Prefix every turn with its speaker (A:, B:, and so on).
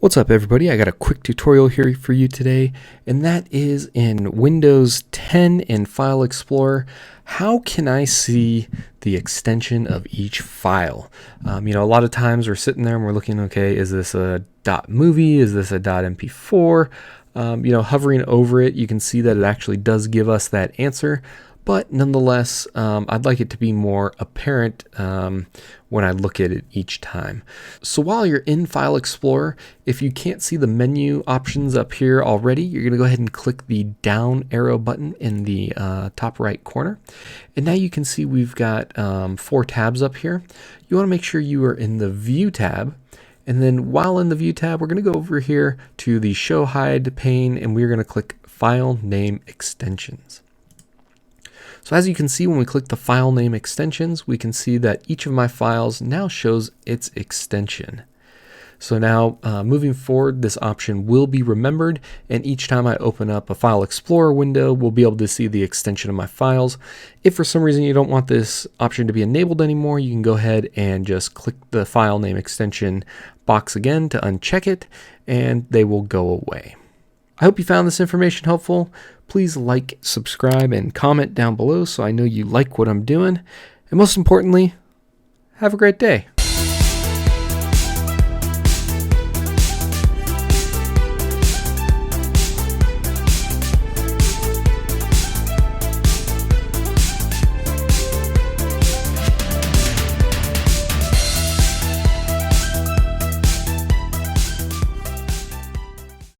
A: What's up everybody, I got a quick tutorial here for you today, and that is in Windows 10 in File Explorer. How can I see the extension of each file? A lot of times we're sitting there and we're looking, okay, is this a .movie? Is this a .mp4? Hovering over it, you can see that it actually does give us that answer. But nonetheless, I'd like it to be more apparent when I look at it each time. So while you're in File Explorer, if you can't see the menu options up here already, you're going to go ahead and click the down arrow button in the top right corner. And now you can see we've got 4 tabs up here. You want to make sure you are in the View tab. And then while in the View tab, we're going to go over here to the Show Hide pane, and we're going to click File Name Extensions. So as you can see, when we click the file name extensions, we can see that each of my files now shows its extension. So now moving forward, this option will be remembered, and each time I open up a File Explorer window, we'll be able to see the extension of my files. If for some reason you don't want this option to be enabled anymore, you can go ahead and just click the file name extension box again to uncheck it, and they will go away. I hope you found this information helpful. Please like, subscribe, and comment down below so I know you like what I'm doing. And most importantly, have a great day.